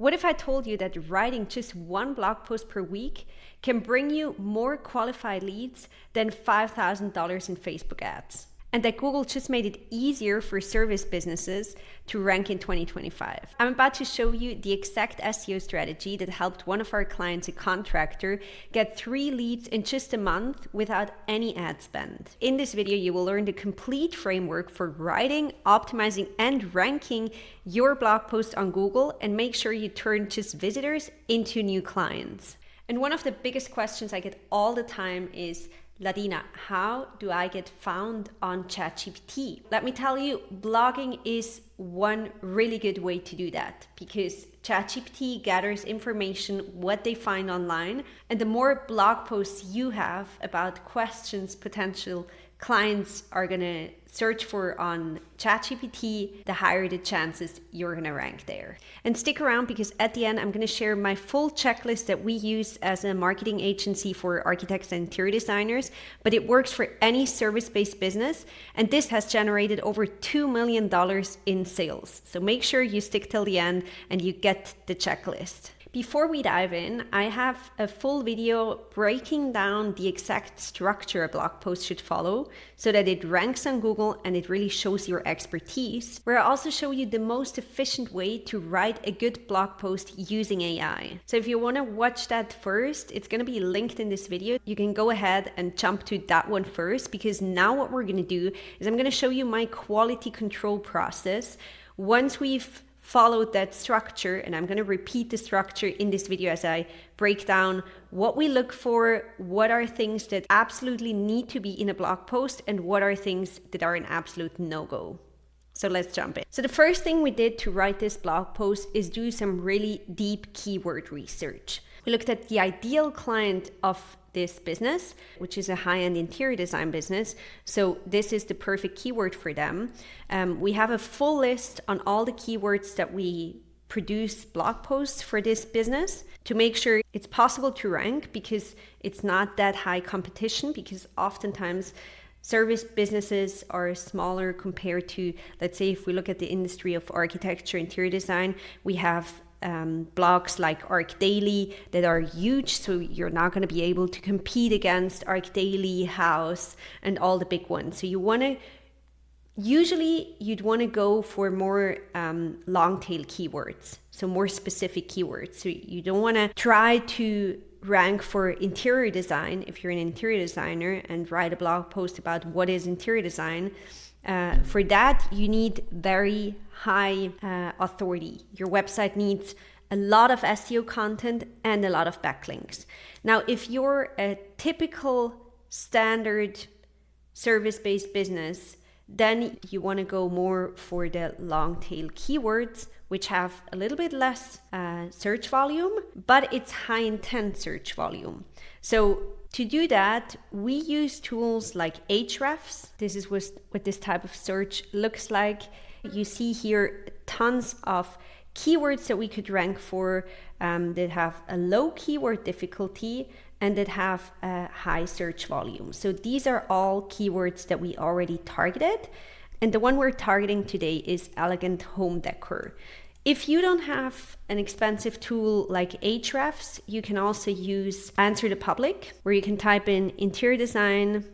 What if I told you that writing just one blog post per week can bring you more qualified leads than $5,000 in Facebook ads? And that Google just made it easier for service businesses to rank in 2025. I'm about to show you the exact SEO strategy that helped one of our clients, a contractor, get 3 leads in just a month without any ad spend. In this video, you will learn the complete framework for writing, optimizing, and ranking your blog post on Google, and make sure you turn just visitors into new clients. And one of the biggest questions I get all the time is, Ladina, how do I get found on ChatGPT? Let me tell you, blogging is one really good way to do that, because ChatGPT gathers information, what they find online, and the more blog posts you have about questions potential clients are gonna search for on ChatGPT, the higher the chances you're gonna rank there. And stick around, because at the end I'm gonna share my full checklist that we use as a marketing agency for architects and interior designers, but it works for any service-based business, and this has generated over $2 million in sales. So make sure you stick till the end and you get the checklist. Before we dive in, I have a full video breaking down the exact structure a blog post should follow so that it ranks on Google and it really shows your expertise, where I also show you the most efficient way to write a good blog post using AI. So if you want to watch that first, it's going to be linked in this video. You can go ahead and jump to that one first, because now what we're going to do is I'm going to show you my quality control process. Once we've followed that structure, and I'm going to repeat the structure in this video as I break down what we look for, what are things that absolutely need to be in a blog post, and what are things that are an absolute no-go. So let's jump in. So the first thing we did to write this blog post is do some really deep keyword research. We looked at the ideal client of this business, which is a high-end interior design business. So this is the perfect keyword for them. We have a full list on all the keywords that we produce blog posts for this business to make sure it's possible to rank, because it's not that high competition, because oftentimes service businesses are smaller compared to, let's say, if we look at the industry of architecture, interior design, we have blogs like Arc Daily that are huge, so you're not going to be able to compete against Arc Daily, House, and all the big ones. So you'd want to go for more long tail keywords, so more specific keywords. So you don't want to try to rank for interior design if you're an interior designer and write a blog post about what is interior design. For that, you need very high authority. Your website needs a lot of SEO content and a lot of backlinks. Now, if you're a typical standard service-based business, then you want to go more for the long tail keywords, which have a little bit less search volume, but it's high intent search volume. So to do that, we use tools like Ahrefs. This is what this type of search looks like. You see here tons of keywords that we could rank for that have a low keyword difficulty and that have a high search volume. So these are all keywords that we already targeted. And the one we're targeting today is elegant home decor. If you don't have an expensive tool like Ahrefs, you can also use Answer the Public, where you can type in interior design,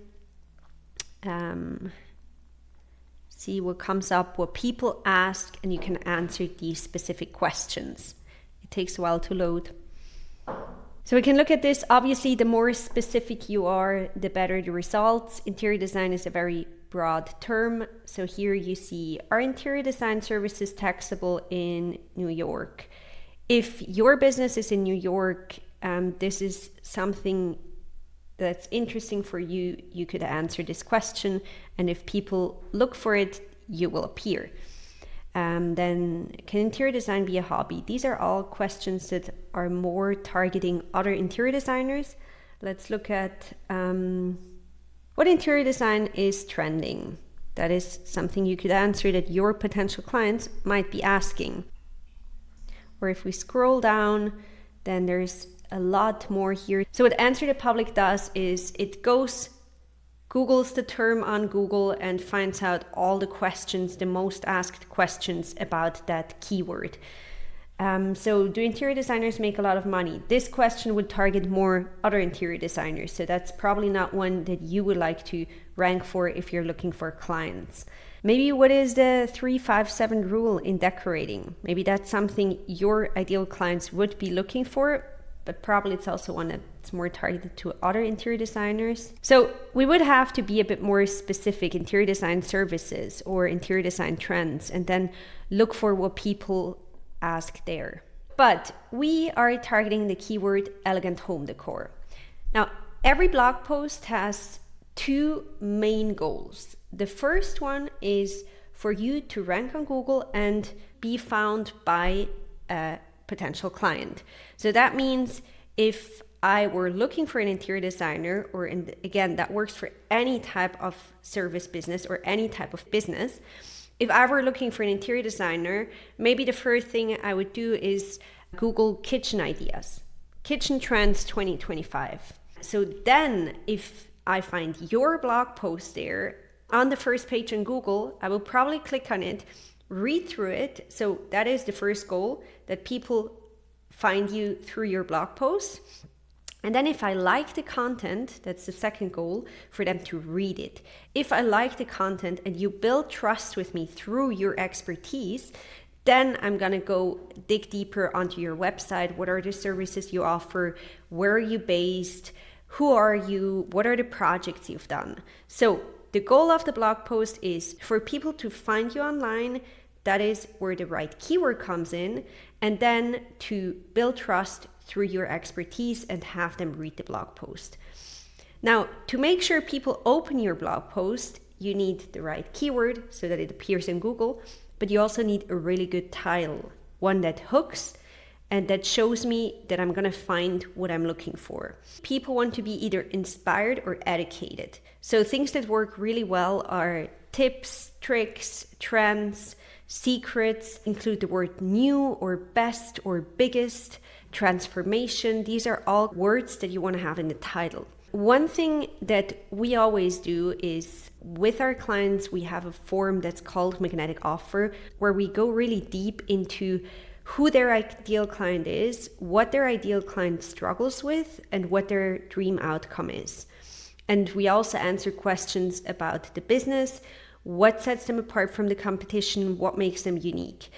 see what comes up, what people ask, and you can answer these specific questions. It takes a while to load. So we can look at this. Obviously, the more specific you are, the better the results. Interior design is a very broad term. So here you see, are interior design services taxable in New York? If your business is in New York, this is something that's interesting for you. You could answer this question, and if people look for it, you will appear. Then, can interior design be a hobby? These are all questions that are more targeting other interior designers. Let's look at what interior design is trending. That is something you could answer that your potential clients might be asking. Or if we scroll down, then there's a lot more here. So what Answer the Public does is it Googles the term on Google and finds out all the questions, the most asked questions about that keyword. So do interior designers make a lot of money? This question would target more other interior designers. So that's probably not one that you would like to rank for if you're looking for clients. Maybe what is the 3-5-7 rule in decorating? Maybe that's something your ideal clients would be looking for, but probably it's also one that's more targeted to other interior designers. So we would have to be a bit more specific, interior design services or interior design trends, and then look for what people ask there. But we are targeting the keyword elegant home decor. Now, every blog post has two main goals. The first one is for you to rank on Google and be found by a potential client. So that means if I were looking for an interior designer, or again, that works for any type of service business or any type of business. If I were looking for an interior designer, maybe the first thing I would do is Google kitchen ideas, kitchen trends 2025. So then if I find your blog post there on the first page on Google, I will probably click on it, read through it. So that is the first goal, that people find you through your blog post. And then if I like the content, that's the second goal, for them to read it. If I like the content and you build trust with me through your expertise, then I'm gonna go dig deeper onto your website. What are the services you offer? Where are you based? Who are you? What are the projects you've done? So the goal of the blog post is for people to find you online. That is where the right keyword comes in, and then to build trust through your expertise and have them read the blog post. Now, to make sure people open your blog post, you need the right keyword so that it appears in Google, but you also need a really good title, one that hooks and that shows me that I'm gonna find what I'm looking for. People want to be either inspired or educated. So things that work really well are tips, tricks, trends, secrets, include the word new or best or biggest, transformation. These are all words that you want to have in the title. One thing that we always do is with our clients, we have a form that's called Magnetic Offer, where we go really deep into who their ideal client is, what their ideal client struggles with, and what their dream outcome is. And we also answer questions about the business, what sets them apart from the competition, what makes them unique.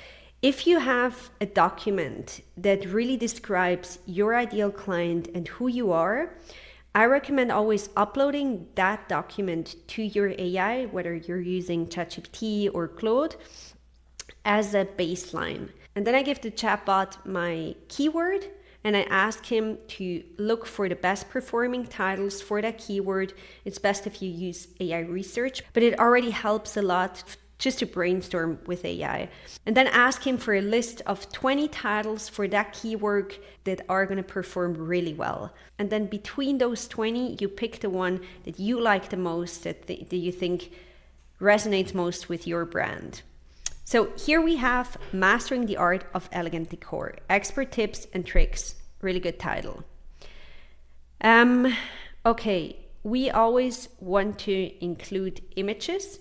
If you have a document that really describes your ideal client and who you are, I recommend always uploading that document to your AI, whether you're using ChatGPT or Claude, as a baseline. And then I give the chatbot my keyword and I ask him to look for the best performing titles for that keyword. It's best if you use AI research, but it already helps a lot just to brainstorm with AI. And then ask him for a list of 20 titles for that keyword that are gonna perform really well. And then between those 20, you pick the one that you like the most, that you think resonates most with your brand. So here we have Mastering the Art of Elegant Decor, Expert Tips and Tricks. Really good title. Okay, we always want to include images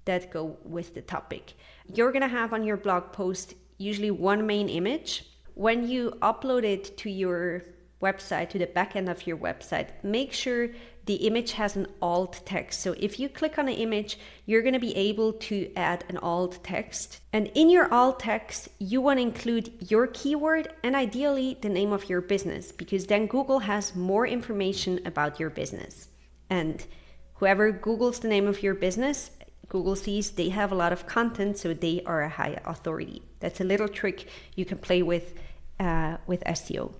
that go with the topic. You're gonna have on your blog post usually one main image. When you upload it to your website, to the back end of your website, make sure the image has an alt text. So if you click on an image, you're gonna be able to add an alt text. And in your alt text, you wanna include your keyword and ideally the name of your business, because then Google has more information about your business. And whoever Googles the name of your business, Google sees they have a lot of content, so they are a high authority. That's a little trick you can play with SEO.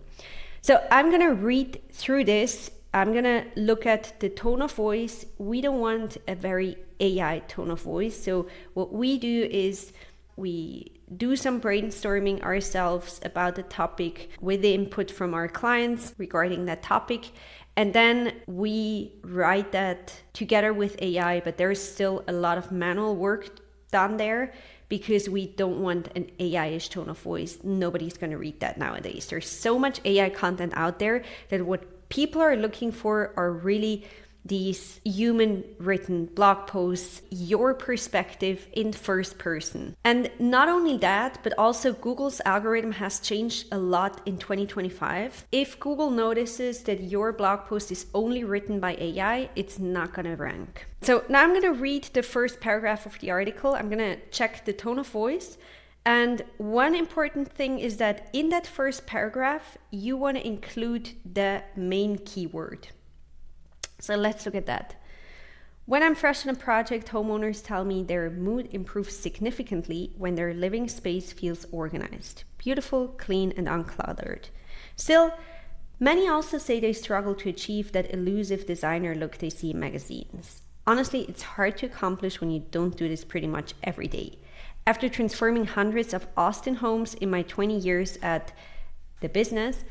So I'm gonna read through this. I'm gonna look at the tone of voice. We don't want a very AI tone of voice. So what we do is we do some brainstorming ourselves about the topic with the input from our clients regarding that topic. And then we write that together with AI, but there's still a lot of manual work done there because we don't want an AI-ish tone of voice. Nobody's gonna read that nowadays. There's so much AI content out there that what people are looking for are really these human written blog posts, your perspective in first person. And not only that, but also Google's algorithm has changed a lot in 2025. If Google notices that your blog post is only written by AI, it's not going to rank. So now I'm going to read the first paragraph of the article. I'm going to check the tone of voice. And one important thing is that in that first paragraph, you want to include the main keyword. So let's look at that. When I'm fresh in a project, homeowners tell me their mood improves significantly when their living space feels organized, beautiful, clean, and uncluttered. Still, many also say they struggle to achieve that elusive designer look they see in magazines. Honestly, it's hard to accomplish when you don't do this pretty much every day. After transforming hundreds of Austin homes in my 20 years at the business,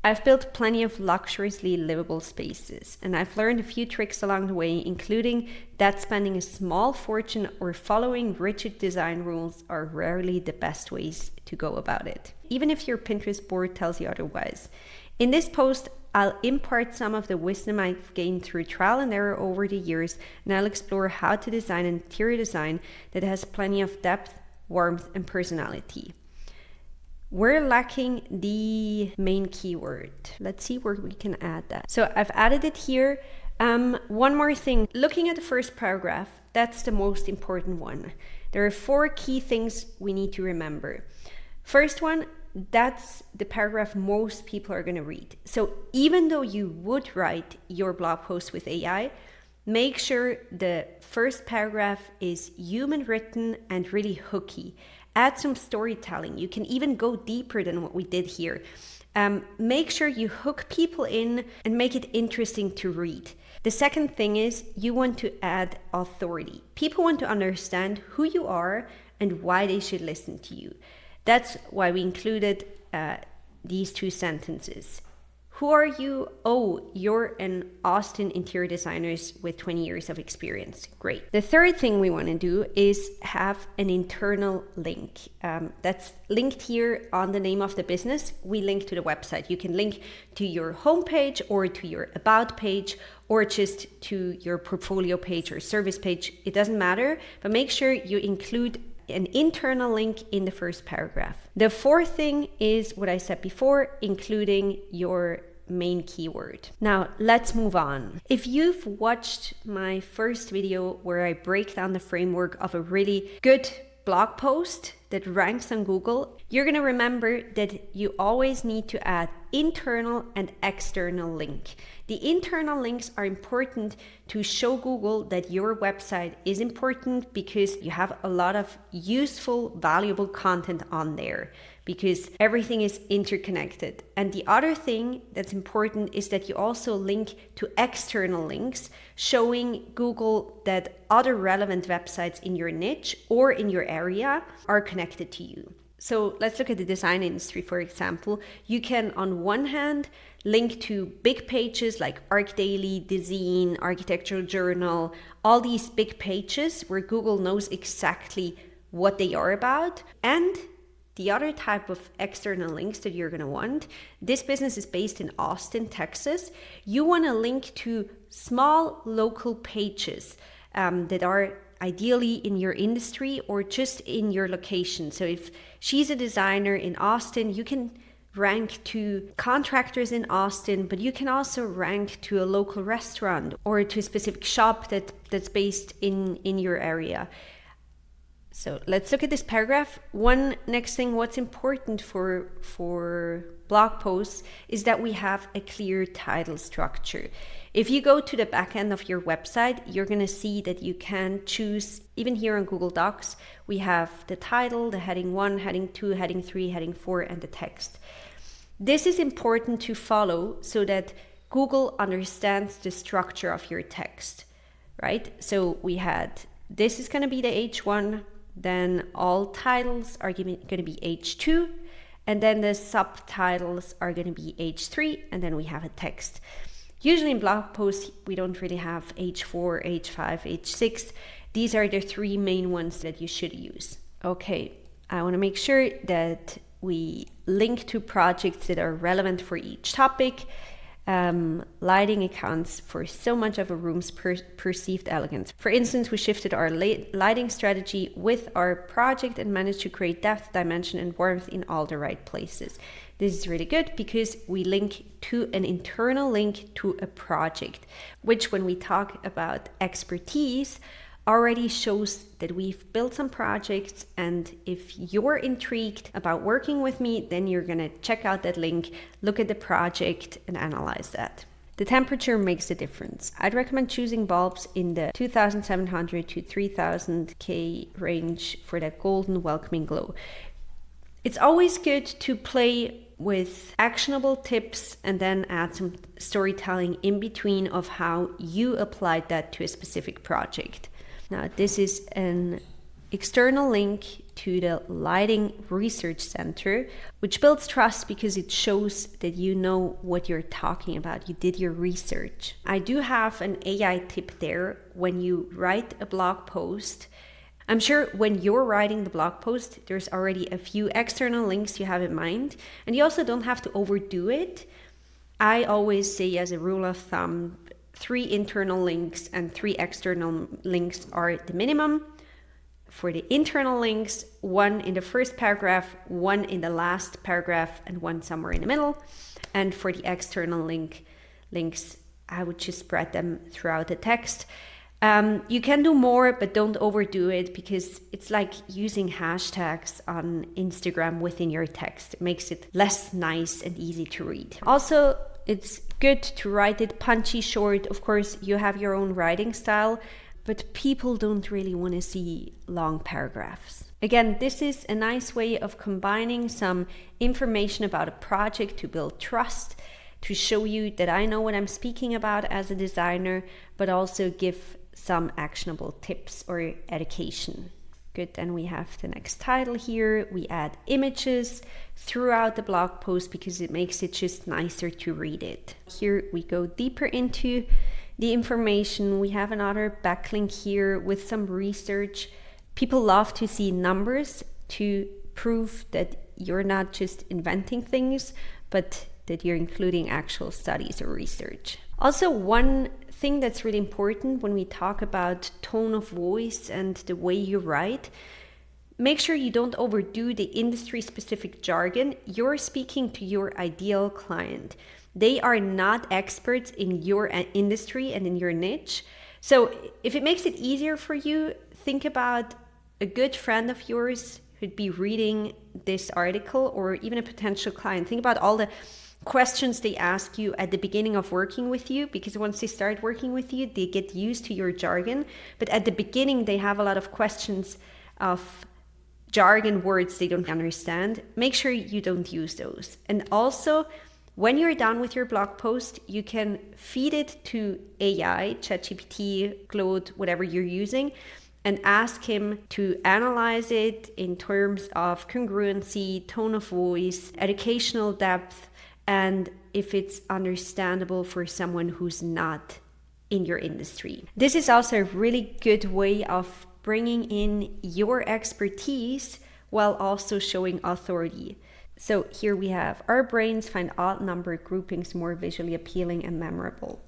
I've built plenty of luxuriously livable spaces, and I've learned a few tricks along the way, including that spending a small fortune or following rigid design rules are rarely the best ways to go about it, even if your Pinterest board tells you otherwise. In this post, I'll impart some of the wisdom I've gained through trial and error over the years, and I'll explore how to design an interior design that has plenty of depth, warmth, and personality. We're lacking the main keyword. Let's see where we can add that. So I've added it here. One more thing, looking at the first paragraph, that's the most important one. There are 4 key things we need to remember. First one, that's the paragraph most people are going to read. So even though you would write your blog post with AI, make sure the first paragraph is human written and really hooky. Add some storytelling. You can even go deeper than what we did here. Make sure you hook people in and make it interesting to read. The second thing is you want to add authority. People want to understand who you are and why they should listen to you. That's why we included these 2 sentences. Who are you? Oh, you're an Austin interior designer with 20 years of experience. Great. The third thing we want to do is have an internal link. That's linked here on the name of the business. We link to the website. You can link to your homepage or to your about page or just to your portfolio page or service page. It doesn't matter, but make sure you include an internal link in the first paragraph. The fourth thing is what I said before, including your main keyword. Now let's move on. If you've watched my first video where I break down the framework of a really good blog post that ranks on Google, you're going to remember that you always need to add internal and external link. The internal links are important to show Google that your website is important because you have a lot of useful, valuable content on there, because everything is interconnected. And the other thing that's important is that you also link to external links, showing Google that other relevant websites in your niche or in your area are connected to you. So let's look at the design industry, for example. You can, on one hand, link to big pages like ArchDaily, Design, Architectural Journal, all these big pages where Google knows exactly what they are about. And the other type of external links that you're going to want, this business is based in Austin, Texas. You want to link to small local pages that are ideally in your industry or just in your location. So if she's a designer in Austin, you can rank to contractors in Austin, but you can also rank to a local restaurant or to a specific shop that's based in your area. So let's look at this paragraph. One next thing, what's important for blog posts is that we have a clear title structure. If you go to the back end of your website, you're going to see that you can choose, even here on Google Docs, we have the title, the heading 1, heading 2, heading 3, heading 4, and the text. This is important to follow so that Google understands the structure of your text, right? So we had, this is going to be the H1, then all titles are going to be H2, and then the subtitles are going to be H3, and then we have a text. Usually in blog posts, we don't really have H4, H5, H6. These are the 3 main ones that you should use. Okay, I want to make sure that we link to projects that are relevant for each topic. lighting accounts for so much of a room's perceived elegance. For instance, we shifted our lighting strategy with our project and managed to create depth, dimension, and warmth in all the right places. This is really good because we link to an internal link to a project, which when we talk about expertise, already shows that we've built some projects, and if you're intrigued about working with me, then you're gonna check out that link, look at the project and analyze that. The temperature makes a difference. I'd recommend choosing bulbs in the 2700 to 3000 K range for that golden welcoming glow. It's always good to play with actionable tips and then add some storytelling in between of how you applied that to a specific project. Now, this is an external link to the Lighting Research Center, which builds trust because it shows that you know what you're talking about. You did your research. I do have an AI tip there when you write a blog post. I'm sure when you're writing the blog post, there's already a few external links you have in mind, and you also don't have to overdo it. I always say, as a rule of thumb, 3 internal links and 3 external links are the minimum. For the internal links, 1 in the first paragraph, 1 in the last paragraph, and 1 somewhere in the middle. And for the external links, I would just spread them throughout the text. You can do more, but don't overdo it, because it's like using hashtags on Instagram within your text. It makes it less nice and easy to read. Also, it's good to write it punchy, short. Of course, you have your own writing style, but people don't really want to see long paragraphs. Again, this is a nice way of combining some information about a project to build trust, to show you that I know what I'm speaking about as a designer, but also give some actionable tips or education. Good, then we have the next title here. We add images throughout the blog post because it makes it just nicer to read it. Here we go deeper into the information. We have another backlink here with some research. People love to see numbers to prove that you're not just inventing things, but that you're including actual studies or research. Also, one thing that's really important when we talk about tone of voice and the way you write, make sure you don't overdo the industry-specific jargon. You're speaking to your ideal client. They are not experts in your industry and in your niche. So if it makes it easier for you, think about a good friend of yours who'd be reading this article, or even a potential client. Think about all the questions they ask you at the beginning of working with you, because once they start working with you, they get used to your jargon. But at the beginning, they have a lot of questions of jargon words they don't understand. Make sure you don't use those. And also, when you're done with your blog post, you can feed it to AI, ChatGPT, Claude, whatever you're using, and ask him to analyze it in terms of congruency, tone of voice, educational depth, and if it's understandable for someone who's not in your industry. This is also a really good way of bringing in your expertise while also showing authority. So here we have, our brains find odd number groupings more visually appealing and memorable.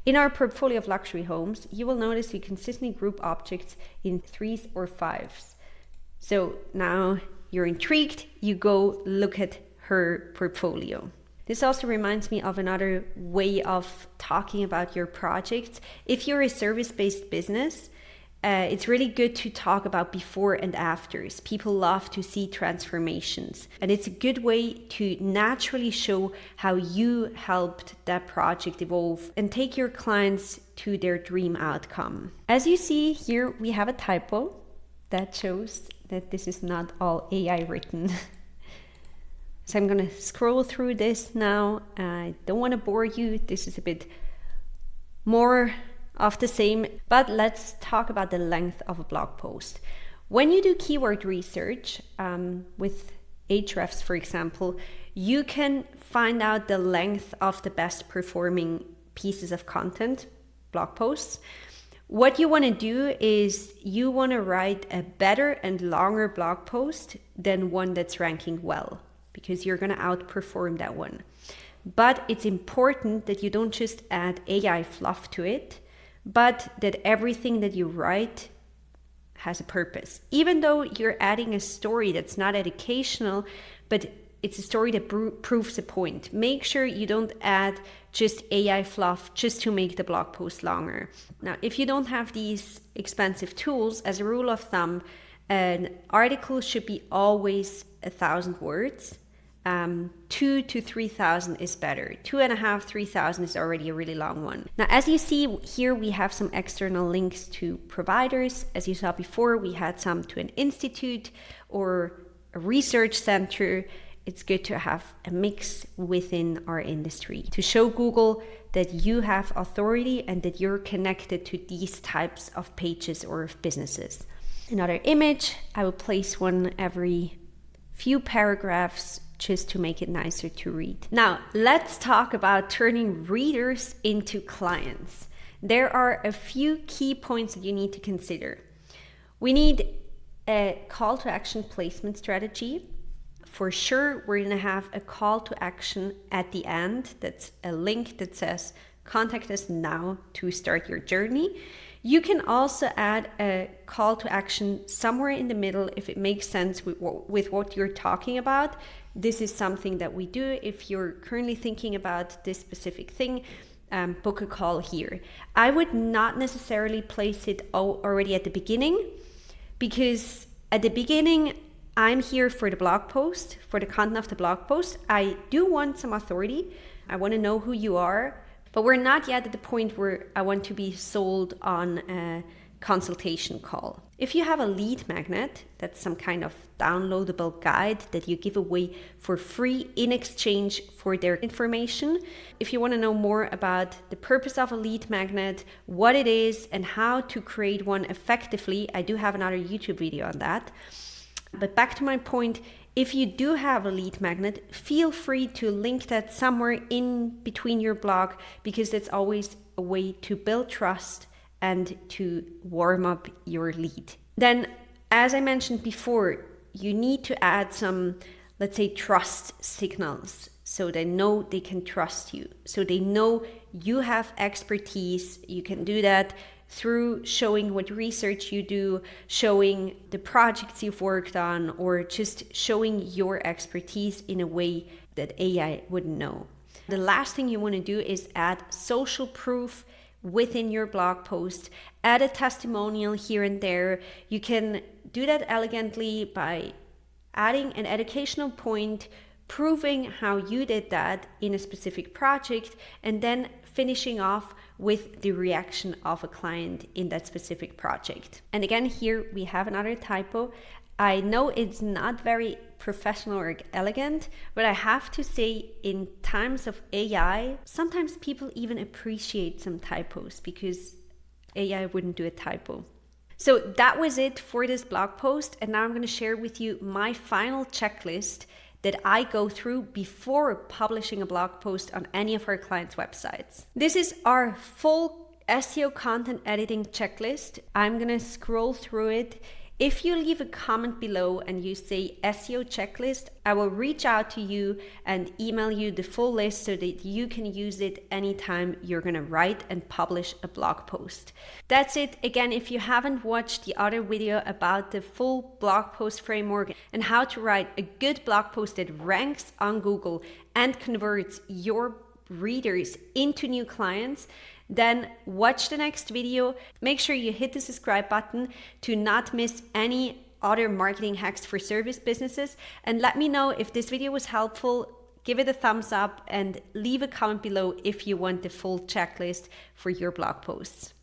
In our portfolio of luxury homes, you will notice we consistently group objects in 3s or 5s. So now you're intrigued, you go look at her portfolio. This also reminds me of another way of talking about your projects. If you're a service-based business, it's really good to talk about before and afters. People love to see transformations. And it's a good way to naturally show how you helped that project evolve and take your clients to their dream outcome. As you see here, we have a typo that shows that this is not all AI written. So I'm going to scroll through this now. I don't want to bore you. This is a bit more of the same, but let's talk about the length of a blog post. When you do keyword research with Ahrefs, for example, you can find out the length of the best performing pieces of content, blog posts. What you want to do is you want to write a better and longer blog post than one that's ranking well, because you're going to outperform that one. but it's important that you don't just add AI fluff to it, but that everything that you write has a purpose. Even though you're adding a story that's not educational, but it's a story that proves a point. Make sure you don't add just AI fluff just to make the blog post longer. Now, if you don't have these expensive tools, as a rule of thumb, an article should be always 1,000 words. 2,000 to 3,000 is better. 2,500, 3,000 is already a really long one. Now, as you see here, we have some external links to providers. As you saw before, we had some to an institute or a research center. It's good to have a mix within our industry to show Google that you have authority and that you're connected to these types of pages or of businesses. Another image, I will place one every few paragraphs just to make it nicer to read. Now, let's talk about turning readers into clients. There are a few key points that you need to consider. We need a call to action placement strategy. For sure, we're gonna have a call to action at the end. That's a link that says, contact us now to start your journey. You can also add a call to action somewhere in the middle if it makes sense with what you're talking about. This is something that we do. If you're currently thinking about this specific thing, book a call here. I would not necessarily place it already at the beginning, because at the beginning, I'm here for the blog post, for the content of the blog post. I do want some authority. I want to know who you are, but we're not yet at the point where I want to be sold on a consultation call. If you have a lead magnet, that's some kind of downloadable guide that you give away for free in exchange for their information. If you want to know more about the purpose of a lead magnet, what it is, and how to create one effectively, I do have another YouTube video on that. But back to my point, if you do have a lead magnet, feel free to link that somewhere in between your blog, because that's always a way to build trust and to warm up your lead. Then, as I mentioned before, you need to add some, let's say, trust signals, so they know they can trust you, so they know you have expertise. You can do that through showing what research you do, showing the projects you've worked on, or just showing your expertise in a way that AI wouldn't know. The last thing you want to do is add social proof within your blog post. Add a testimonial here and there. You can do that elegantly by adding an educational point, proving how you did that in a specific project, and then finishing off with the reaction of a client in that specific project. And again, here we have another typo. I know it's not very professional or elegant, but I have to say, in times of AI, sometimes people even appreciate some typos, because AI wouldn't do a typo. So that was it for this blog post. And now I'm going to share with you my final checklist that I go through before publishing a blog post on any of our clients' websites. This is our full SEO content editing checklist. I'm gonna scroll through it. If you leave a comment below and you say SEO checklist, I will reach out to you and email you the full list so that you can use it anytime you're gonna write and publish a blog post. That's it. Again, if you haven't watched the other video about the full blog post framework and how to write a good blog post that ranks on Google and converts your readers into new clients, then watch the next video. Make sure you hit the subscribe button to not miss any other marketing hacks for service businesses. And let me know if this video was helpful. Give it a thumbs up and leave a comment below if you want the full checklist for your blog posts.